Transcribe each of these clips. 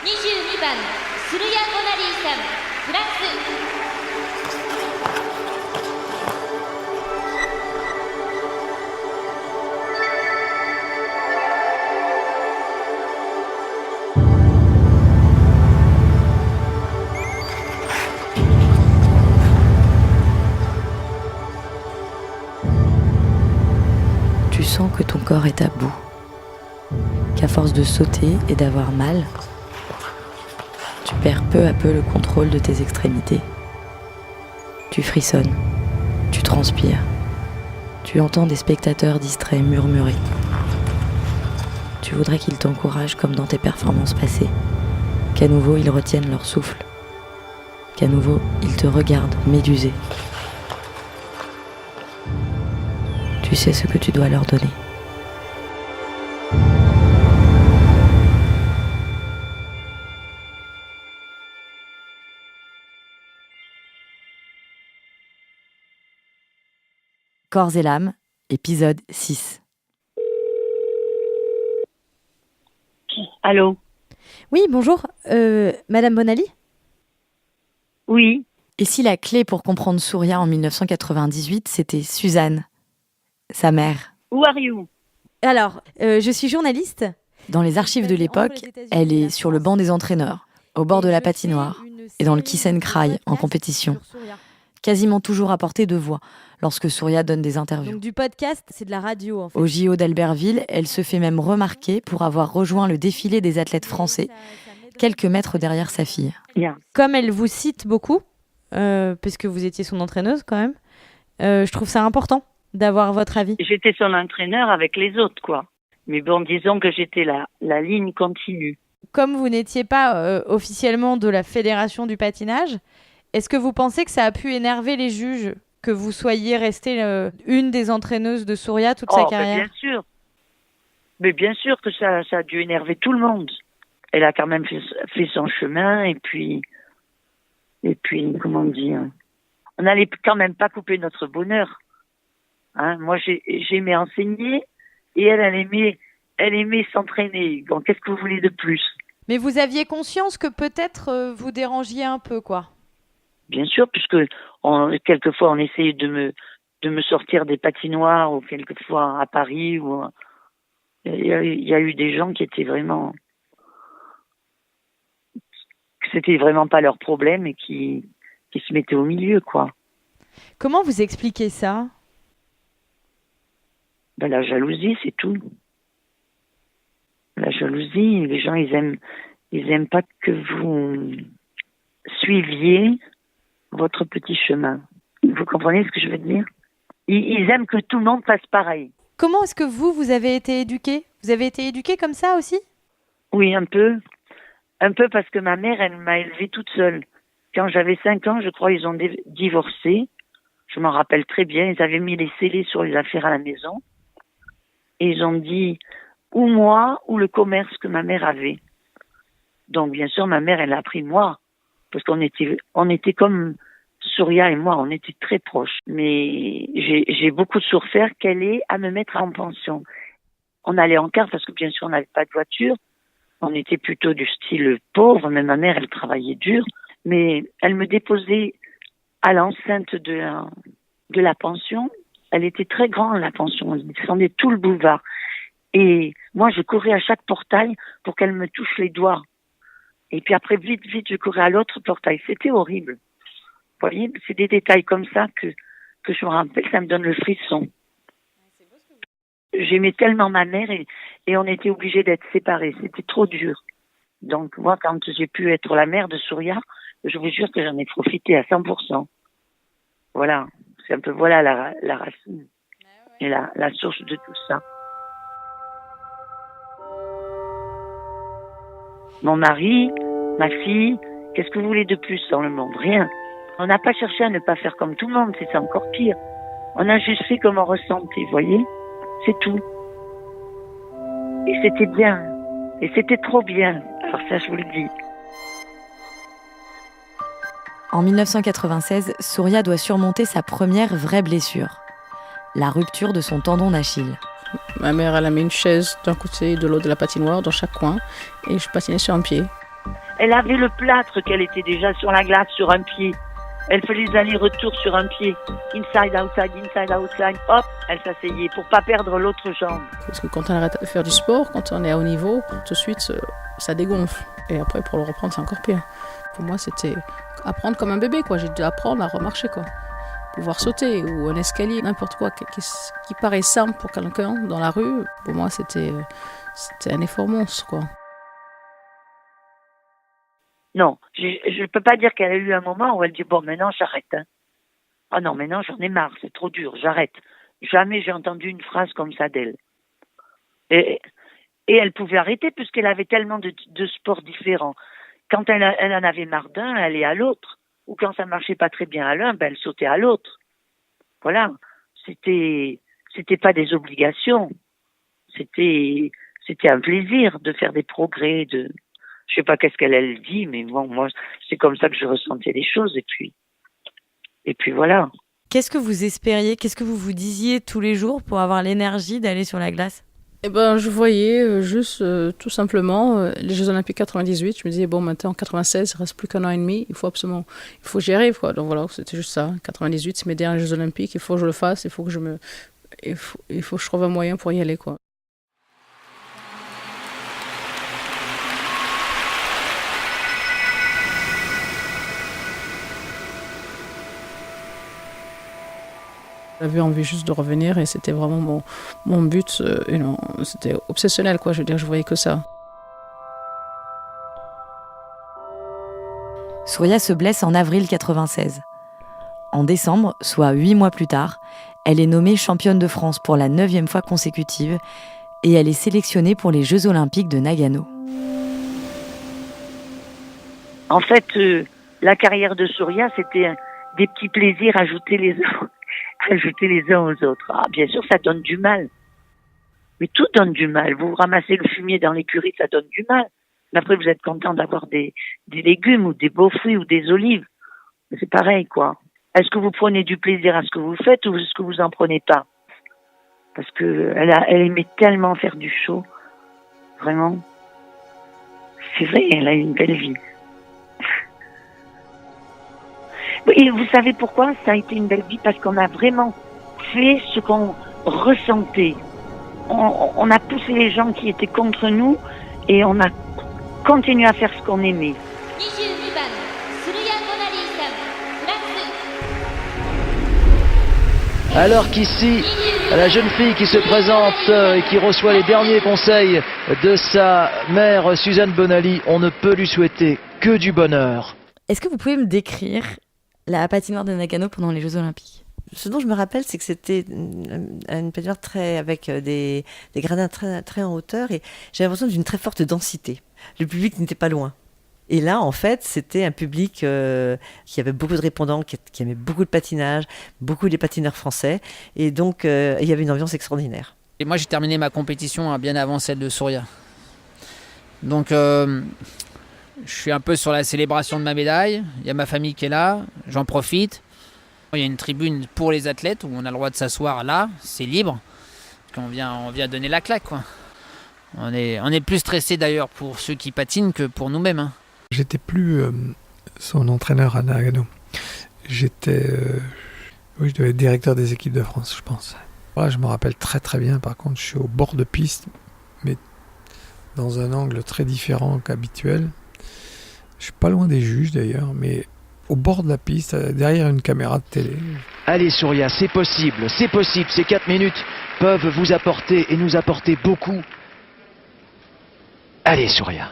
22番スルヤ・ゴナリーさん、フランス。Tu sens que ton corps est à bout, qu'à force de sauter et d'avoir mal, tu perds peu à peu le contrôle de tes extrémités. Tu frissonnes, tu transpires, tu entends des spectateurs distraits murmurer. Tu voudrais qu'ils t'encouragent comme dans tes performances passées, qu'à nouveau ils retiennent leur souffle, qu'à nouveau ils te regardent médusé. Tu sais ce que tu dois leur donner. Corps et l'âme, épisode 6. Allô? Oui, bonjour, Madame Bonali? Oui. Et si la clé pour comprendre Surya en 1998, c'était Suzanne, sa mère? Who are you? Alors, je suis journaliste. Dans les archives de l'époque, elle est sur le banc des entraîneurs, au bord de la patinoire, et dans le Kiss and Cry, en compétition. Quasiment toujours à portée de voix, lorsque Surya donne des interviews. Donc du podcast, c'est de la radio en fait. Au JO d'Albertville, elle se fait même remarquer pour avoir rejoint le défilé des athlètes français, quelques mètres derrière sa fille. Yeah. Comme elle vous cite beaucoup, puisque vous étiez son entraîneuse quand même, je trouve ça important d'avoir votre avis. J'étais son entraîneur avec les autres, quoi. Mais bon, disons que j'étais la ligne continue. Comme vous n'étiez pas officiellement de la fédération du patinage, est-ce que vous pensez que ça a pu énerver les juges que vous soyez restée une des entraîneuses de Surya toute sa carrière? Bien sûr. Mais bien sûr que ça a dû énerver tout le monde. Elle a quand même fait son chemin et puis, comment dire, on n'allait quand même pas couper notre bonheur. Hein, moi, j'aimais enseigner et elle aimait s'entraîner. Bon, qu'est-ce que vous voulez de plus? Mais vous aviez conscience que peut-être vous dérangiez un peu, quoi? Bien sûr, puisque quelquefois on essayait de me sortir des patinoires, ou quelquefois à Paris, ou il y a eu des gens qui étaient vraiment, que c'était vraiment pas leur problème et qui se mettaient au milieu, quoi. Comment vous expliquez ça? Ben, la jalousie, c'est tout. La jalousie, les gens, ils aiment pas que vous suiviez votre petit chemin. Vous comprenez ce que je veux dire? Ils aiment que tout le monde fasse pareil. Comment est-ce que vous avez été éduquée? Vous avez été éduquée comme ça aussi? Oui, un peu. Un peu parce que ma mère, elle m'a élevée toute seule. Quand j'avais 5 ans, je crois, ils ont divorcé. Je m'en rappelle très bien. Ils avaient mis les scellés sur les affaires à la maison. Et ils ont dit, ou moi, ou le commerce que ma mère avait. Donc, bien sûr, ma mère, elle a pris moi. Parce qu'on était comme Surya et moi, on était très proches. Mais j'ai beaucoup souffert qu'elle ait à me mettre en pension. On allait en car parce que, bien sûr, on n'avait pas de voiture. On était plutôt du style pauvre, mais ma mère, elle travaillait dur. Mais elle me déposait à l'enceinte de la pension. Elle était très grande, la pension. Elle descendait tout le boulevard. Et moi, je courais à chaque portail pour qu'elle me touche les doigts. Et puis après, vite, je courais à l'autre portail. C'était horrible. Vous voyez, c'est des détails comme ça que je me rappelle, ça me donne le frisson. J'aimais tellement ma mère et on était obligés d'être séparés. C'était trop dur. Donc moi, quand j'ai pu être la mère de Surya, je vous jure que j'en ai profité à 100%. Voilà. C'est un peu, voilà la racine et la source de tout ça. Mon mari, ma fille, qu'est-ce que vous voulez de plus dans le monde? Rien. On n'a pas cherché à ne pas faire comme tout le monde, c'est encore pire. On a juste fait comme on ressentait, vous voyez? C'est tout. Et c'était bien. Et c'était trop bien. Alors ça, je vous le dis. En 1996, Surya doit surmonter sa première vraie blessure, la rupture de son tendon d'Achille. Ma mère, elle a mis une chaise d'un côté et de l'autre de la patinoire, dans chaque coin, et je patinais sur un pied. Elle avait le plâtre qu'elle était déjà sur la glace, sur un pied. Elle faisait les allers-retours sur un pied. Inside, outside, hop, elle s'asseyait pour pas perdre l'autre jambe. Parce que quand on arrête de faire du sport, quand on est à haut niveau, tout de suite, ça dégonfle. Et après, pour le reprendre, c'est encore pire. Pour moi, c'était apprendre comme un bébé, quoi. J'ai dû apprendre à remarcher, quoi. Pouvoir sauter, ou un escalier, n'importe quoi qui paraît simple pour quelqu'un dans la rue. Pour moi, c'était un effort monstre, quoi. Non, je ne peux pas dire qu'elle a eu un moment où elle dit bon maintenant j'arrête. Hein. Ah non maintenant j'en ai marre, c'est trop dur, j'arrête. Jamais j'ai entendu une phrase comme ça d'elle. Et elle pouvait arrêter puisqu'elle avait tellement de sports différents. Quand elle en avait marre d'un, elle allait à l'autre. Ou quand ça marchait pas très bien à l'un, ben elle sautait à l'autre. Voilà, c'était pas des obligations. C'était un plaisir de faire des progrès, je sais pas qu'est-ce qu'elle dit, mais bon, moi, c'est comme ça que je ressentais les choses, et puis voilà. Qu'est-ce que vous espériez, qu'est-ce que vous vous disiez tous les jours pour avoir l'énergie d'aller sur la glace? Eh ben, je voyais juste, tout simplement, les Jeux Olympiques 98. Je me disais, bon, maintenant, en 96, il ne reste plus qu'un an et demi. Il faut que j'y arrive, quoi. Donc voilà, c'était juste ça. 98, c'est mes derniers Jeux Olympiques. Il faut que je le fasse. Il faut que je trouve un moyen pour y aller, quoi. J'avais envie juste de revenir et c'était vraiment mon but. C'était obsessionnel, quoi. Je veux dire, je voyais que ça. Surya se blesse en avril 96. En décembre, soit 8 mois plus tard, elle est nommée championne de France pour la 9e fois consécutive et elle est sélectionnée pour les Jeux Olympiques de Nagano. En fait, la carrière de Surya, c'était des petits plaisirs ajoutés les uns aux autres. Ah, bien sûr, ça donne du mal. Mais tout donne du mal. Vous ramassez le fumier dans l'écurie, ça donne du mal. Mais après, vous êtes content d'avoir des légumes ou des beaux fruits ou des olives. Mais c'est pareil, quoi. Est-ce que vous prenez du plaisir à ce que vous faites ou est-ce que vous en prenez pas? Parce que elle aimait tellement faire du show. Vraiment. C'est vrai, elle a une belle vie. Et vous savez pourquoi ça a été une belle vie? Parce qu'on a vraiment fait ce qu'on ressentait. On a poussé les gens qui étaient contre nous et on a continué à faire ce qu'on aimait. 22番スルヤ・ゴナリーさんフランス。 Alors qu'ici, la jeune fille qui se présente et qui reçoit les derniers conseils de sa mère Suzanne Bonali, on ne peut lui souhaiter que du bonheur. Est-ce que vous pouvez me décrire la patinoire de Nagano pendant les Jeux Olympiques? Ce dont je me rappelle, c'est que c'était une patinoire avec des gradins très, très en hauteur et j'ai l'impression d'une très forte densité. Le public n'était pas loin. Et là, en fait, c'était un public qui avait beaucoup de répondants, qui aimait beaucoup le patinage, beaucoup les patineurs français. Et donc, il y avait une ambiance extraordinaire. Et moi, j'ai terminé ma compétition bien avant celle de Surya. Donc, je suis un peu sur la célébration de ma médaille. Il y a ma famille qui est là, j'en profite. Il y a une tribune pour les athlètes où on a le droit de s'asseoir là, c'est libre. Parce qu'on vient donner la claque, quoi. On est plus stressé d'ailleurs pour ceux qui patinent que pour nous-mêmes. Hein. J'étais plus son entraîneur à Nagano. Je devais être directeur des équipes de France, je pense. Voilà, je me rappelle très très bien. Par contre, je suis au bord de piste, mais dans un angle très différent qu'habituel. Je suis pas loin des juges d'ailleurs, mais au bord de la piste, derrière une caméra de télé. Allez Surya, c'est possible. Ces 4 minutes peuvent vous apporter et nous apporter beaucoup. Allez Surya.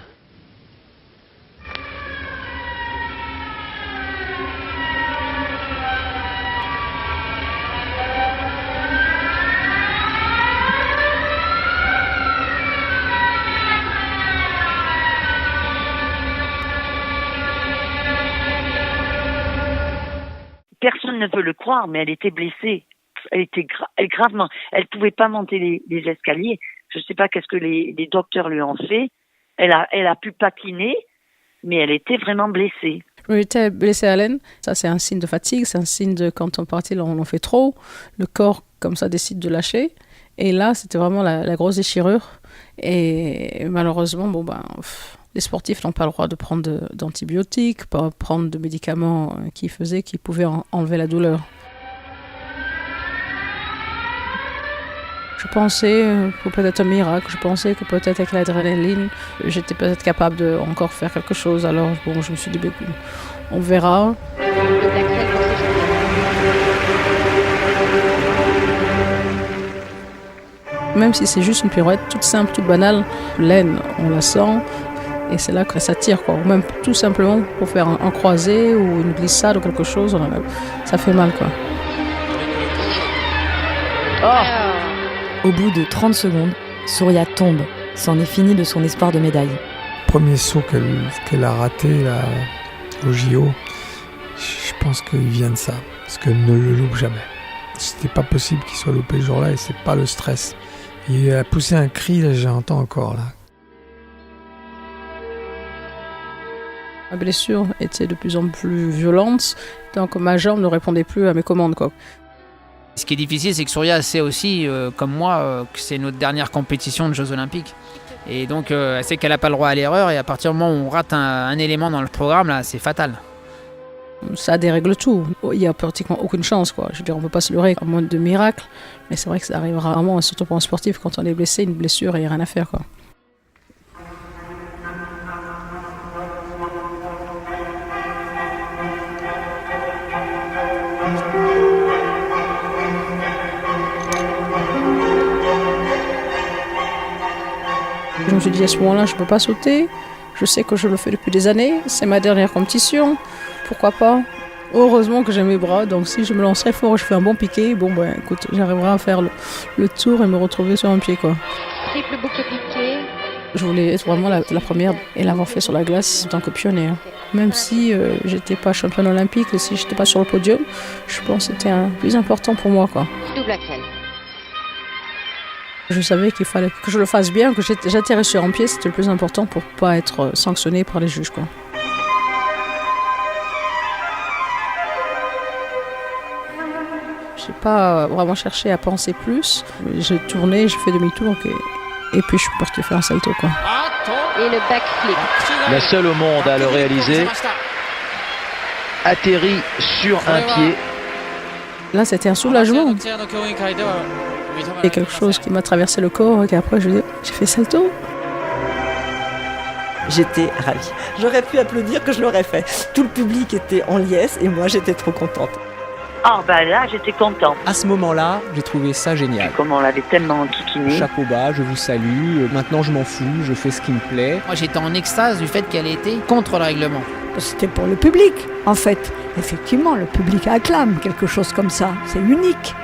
Personne ne peut le croire, mais elle était blessée. Elle était gravement. Elle pouvait pas monter les escaliers. Je sais pas qu'est-ce que les docteurs lui ont fait. Elle a pu patiner, mais elle était vraiment blessée. Je m'étais blessée à l'aine. Ça, c'est un signe de fatigue. C'est un signe de quand on partit, on en fait trop. Le corps, comme ça, décide de lâcher. Et là, c'était vraiment la grosse déchirure. Et malheureusement, Les sportifs n'ont pas le droit de prendre d'antibiotiques, pas prendre de médicaments qui pouvaient enlever la douleur. Je pensais que peut-être un miracle, je pensais que peut-être avec l'adrénaline, j'étais peut-être capable de encore faire quelque chose. Alors bon, je me suis dit, on verra. Même si c'est juste une pirouette toute simple, toute banale, l'aine, on la sent. Et c'est là que ça tire, quoi. Ou même tout simplement pour faire un croisé ou une glissade ou quelque chose, ça fait mal, quoi. Au bout de 30 secondes, Surya tombe. C'en est fini de son espoir de médaille. Premier saut qu'elle a raté là, au JO, je pense qu'il vient de ça. Parce qu'elle ne le loupe jamais. C'était pas possible qu'il soit loupé ce jour-là et c'est pas le stress. Il a poussé un cri, là, j'entends encore là. Ma blessure était de plus en plus violente, donc ma jambe ne répondait plus à mes commandes, quoi. Ce qui est difficile, c'est que Surya sait aussi, comme moi, que c'est notre dernière compétition de Jeux Olympiques. Et donc, elle sait qu'elle n'a pas le droit à l'erreur. Et à partir du moment où on rate un élément dans le programme, là, c'est fatal. Ça dérègle tout. Il n'y a pratiquement aucune chance, quoi. Je veux dire, on ne peut pas se leurrer à moins de miracles. Mais c'est vrai que ça arrive rarement, surtout pour un sportif, quand on est blessé, une blessure, il n'y a rien à faire, quoi. Je me suis dit à ce moment-là, je ne peux pas sauter. Je sais que je le fais depuis des années. C'est ma dernière compétition. Pourquoi pas? Heureusement que j'ai mes bras. Donc si je me lancerais fort et je fais un bon piqué, écoute, j'arriverai à faire le tour et me retrouver sur un pied, quoi. Triple boucle piqué. Je voulais être vraiment la première et l'avoir fait sur la glace en tant que pionnière. Même si j'étais pas championne olympique et si j'étais pas sur le podium, je pense que c'était plus important pour moi, quoi. Double axel. Je savais qu'il fallait que je le fasse bien, que j'atterrisse sur un pied, c'était le plus important pour pas être sanctionné par les juges, quoi. J'ai pas vraiment cherché à penser plus. J'ai tourné, j'ai fait demi-tour et puis je suis partie faire un salto, quoi. Et le backflip. La seule au monde à le réaliser. Atterri sur un pied. Là, c'était un soulagement. Il y a quelque chose qui m'a traversé le corps et après j'ai fait salto. J'étais ravie. J'aurais pu applaudir que je l'aurais fait. Tout le public était en liesse et moi j'étais trop contente. Ah bah là, j'étais contente. À ce moment-là, j'ai trouvé ça génial. Comme on l'avait tellement kikiné. Chapeau bas, je vous salue. Maintenant, je m'en fous, je fais ce qui me plaît. Moi, j'étais en extase du fait qu'elle était contre le règlement. C'était pour le public, en fait. Effectivement, le public acclame quelque chose comme ça. C'est unique.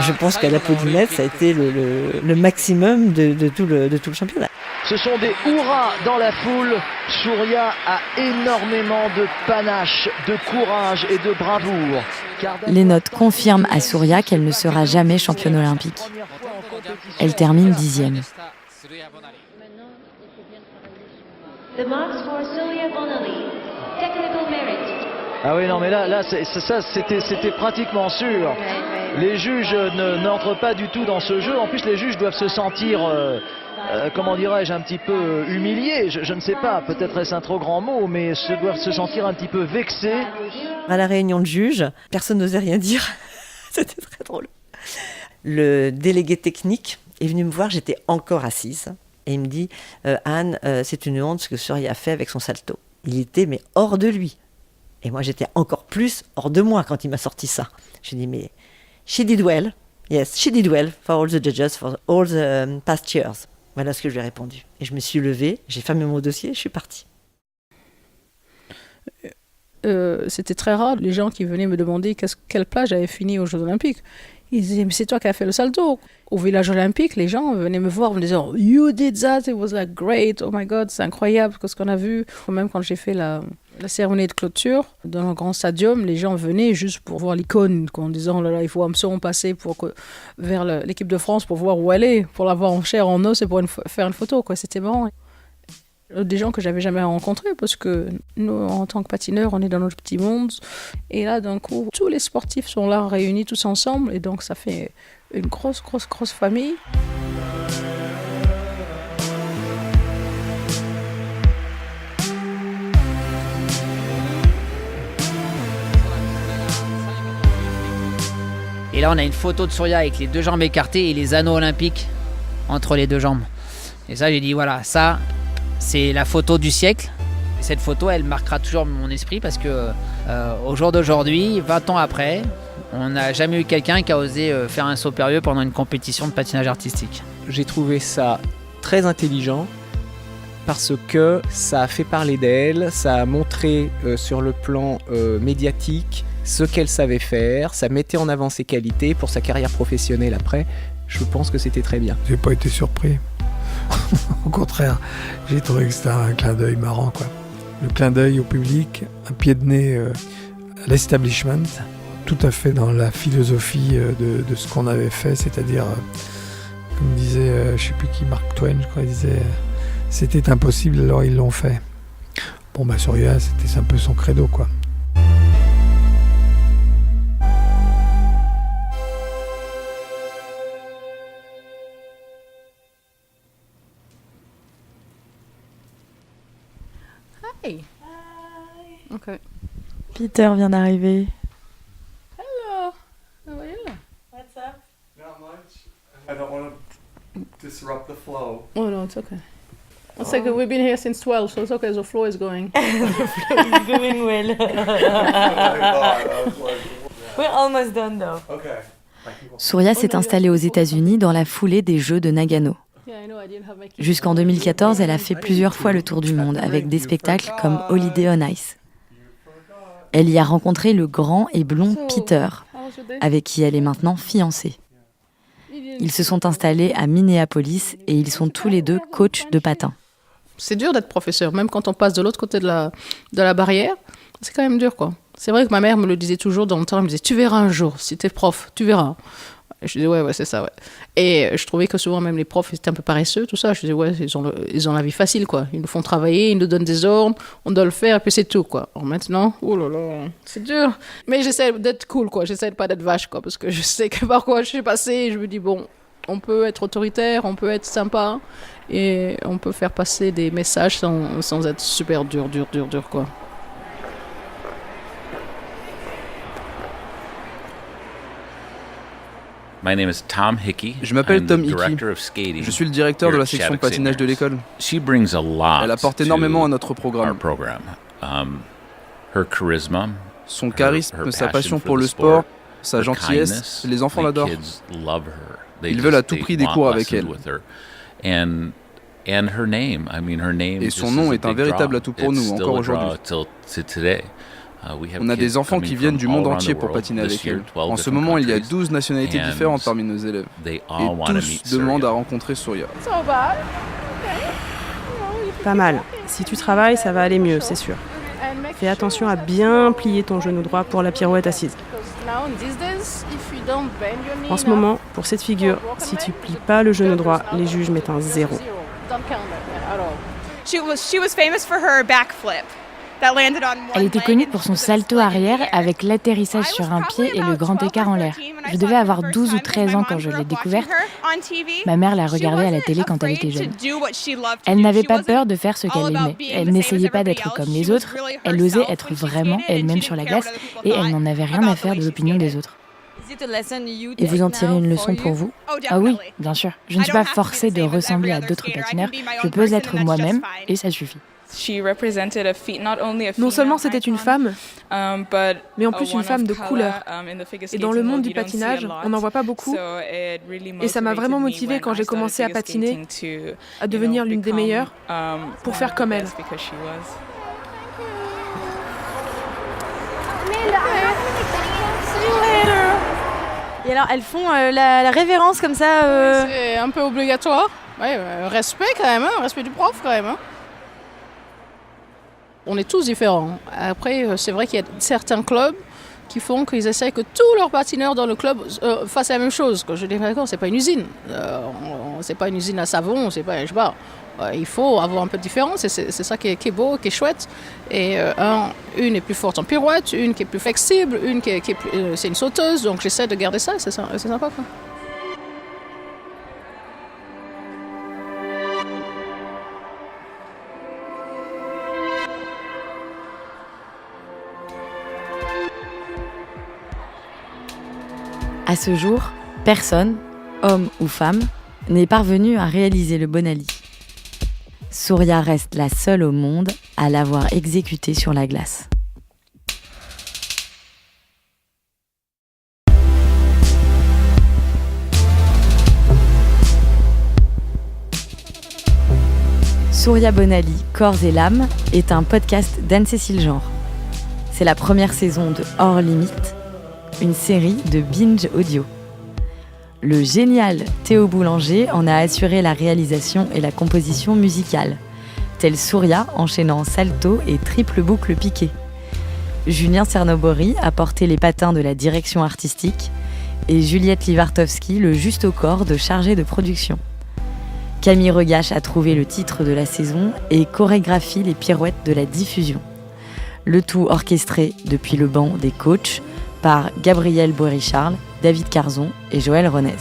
Je pense qu'à l'applaudimètre, ça a été le maximum de tout le championnat. Ce sont des hurrahs dans la foule. Surya a énormément de panache, de courage et de bravoure. Les notes confirment à Surya qu'elle ne sera jamais championne olympique. Elle termine 10e. The marks for Surya Bonaly. Technical merit. Ah oui, non, mais là c'était pratiquement sûr. Les juges n'entrent pas du tout dans ce jeu. En plus, les juges doivent se sentir, comment dirais-je, un petit peu humiliés. Je ne sais pas, peut-être est-ce un trop grand mot, mais doivent se sentir un petit peu vexés. À la réunion de juges, personne n'osait rien dire. C'était très drôle. Le délégué technique est venu me voir, j'étais encore assise. Et il me dit, Anne, c'est une honte ce que Surya a fait avec son salto. Il était mais hors de lui. Et moi, j'étais encore plus hors de moi quand il m'a sorti ça. Je dis, mais she did well. Yes, she did well for all the judges, for all the past years. Voilà ce que je lui ai répondu. Et je me suis levée, j'ai fermé mon dossier et je suis partie. C'était très rare, les gens qui venaient me demander quelle place j'avais fini aux Jeux Olympiques. Ils disaient, mais c'est toi qui as fait le salto. Au village olympique, les gens venaient me voir en me disant, you did that, it was like great, oh my god, c'est incroyable ce qu'on a vu. Même quand j'ai fait la cérémonie de clôture, dans un grand stadium, les gens venaient juste pour voir l'icône, en disant, oh là là, il faut absolument passer vers l'équipe de France pour voir où elle est, pour la voir en chair, en os et pour faire une photo, quoi. C'était marrant. Des gens que j'avais jamais rencontrés parce que nous, en tant que patineurs, on est dans notre petit monde. Et là, d'un coup, tous les sportifs sont là réunis tous ensemble. Et donc, ça fait une grosse famille. Et là, on a une photo de Surya avec les 2 jambes écartées et les anneaux olympiques entre les 2 jambes. Et ça, j'ai dit, voilà, ça, c'est la photo du siècle. Et cette photo, elle marquera toujours mon esprit parce que au jour d'aujourd'hui, 20 ans après, on n'a jamais eu quelqu'un qui a osé faire un saut périlleux pendant une compétition de patinage artistique. J'ai trouvé ça très intelligent parce que ça a fait parler d'elle, ça a montré sur le plan médiatique ce qu'elle savait faire, ça mettait en avant ses qualités pour sa carrière professionnelle après. Je pense que c'était très bien. J'ai pas été surpris. Au contraire, j'ai trouvé que c'était un clin d'œil marrant, quoi. Le clin d'œil au public, un pied de nez à l'establishment, tout à fait dans la philosophie de ce qu'on avait fait, c'est-à-dire, comme disait, je sais plus qui, Mark Twain, je crois, il disait, c'était impossible, alors ils l'ont fait. Bon, bah Surya, c'était un peu son credo, quoi. Hey. Okay. Peter vient d'arriver. Hello. How are you? What's up? Not much. I don't want to disrupt the flow. Oh no, it's okay. It's like we've been here since 12, so it's okay. The flow is going. The flow is going well. We're almost done though. Okay. Surya s'est installée aux États-Unis dans la foulée des Jeux de Nagano. Jusqu'en 2014, elle a fait plusieurs fois le tour du monde avec des spectacles comme Holiday on Ice. Elle y a rencontré le grand et blond Peter, avec qui elle est maintenant fiancée. Ils se sont installés à Minneapolis et ils sont tous les 2 coachs de patin. C'est dur d'être professeur, même quand on passe de l'autre côté de la barrière, c'est quand même dur, quoi. C'est vrai que ma mère me le disait toujours dans le temps, elle me disait « Tu verras un jour, si t'es prof, tu verras ». Je disais ouais, c'est ça, ouais. Et je trouvais que souvent, même les profs étaient un peu paresseux, tout ça. Je disais, ouais, ils ont la vie facile, quoi. Ils nous font travailler, ils nous donnent des ordres, on doit le faire, et puis c'est tout, quoi. Alors maintenant, oh là là, c'est dur. Mais j'essaie d'être cool, quoi. J'essaie de pas d'être vache, quoi, parce que je sais que par quoi je suis passée, et je me dis, bon, on peut être autoritaire, on peut être sympa, et on peut faire passer des messages sans être super dur, quoi. Je m'appelle Tom Hickey. Je suis le directeur de la section patinage de l'école. Elle apporte énormément à notre programme. Son charisme, sa passion pour le sport, sa gentillesse, les enfants l'adorent. Ils veulent à tout prix des cours avec elle. Et son nom est un véritable atout pour nous, encore aujourd'hui. On a des enfants qui viennent du monde entier pour patiner avec elle. En ce moment, il y a 12 nationalités différentes parmi nos élèves. Et tous demandent à rencontrer Surya. Pas mal. Si tu travailles, ça va aller mieux, c'est sûr. Fais attention à bien plier ton genou droit pour la pirouette assise. En ce moment, pour cette figure, si tu plies pas le genou droit, les juges mettent un 0. Elle était connue pour son salto arrière avec l'atterrissage sur un pied et le grand écart en l'air. Je devais avoir 12 ou 13 ans quand je l'ai découverte. Ma mère la regardait à la télé quand elle était jeune. Elle n'avait pas peur de faire ce qu'elle aimait. Elle n'essayait pas d'être comme les autres. Elle osait être vraiment elle-même sur la glace et elle n'en avait rien à faire de l'opinion des autres. Et vous en tirez une leçon pour vous ? Ah oui, bien sûr. Je ne suis pas forcée de ressembler à d'autres patineurs. Je peux être moi-même et ça suffit. Non seulement c'était une femme, mais en plus une femme de couleur. Et dans le monde du patinage, on n'en voit pas beaucoup. Et ça m'a vraiment motivée quand j'ai commencé à patiner, à devenir l'une des meilleures, pour faire comme elle. Et alors, elles font la révérence comme ça C'est un peu obligatoire. Ouais, respect quand même, respect du prof quand même. On est tous différents. Après, c'est vrai qu'il y a certains clubs, qui font qu'ils essayent que tous leurs patineurs dans le club fassent la même chose. Je dis, d'accord, c'est pas une usine. C'est pas une usine à savon, c'est pas, je sais pas. Il faut avoir un peu de différence et c'est ça qui est beau, qui est chouette. Et une est plus forte en pirouette, une qui est plus flexible, une qui est plus, c'est une sauteuse. Donc j'essaie de garder ça, c'est sympa quoi. À ce jour, personne, homme ou femme, n'est parvenu à réaliser le Bonali. Surya reste la seule au monde à l'avoir exécuté sur la glace. Surya Bonali, Corps et l'âme est un podcast d'Anne-Cécile Genre. C'est la première saison de Hors Limite, une série de Binge Audio. Le génial Théo Boulanger en a assuré la réalisation et la composition musicale, tel Surya enchaînant salto et triple boucle piquée. Julien Cernobori a porté les patins de la direction artistique et Juliette Livartowski le juste au corps de chargée de production. Camille Regache a trouvé le titre de la saison et chorégraphie les pirouettes de la diffusion. Le tout orchestré depuis le banc des coachs par Gabriel Bory-Charles, David Carzon et Joël Renez.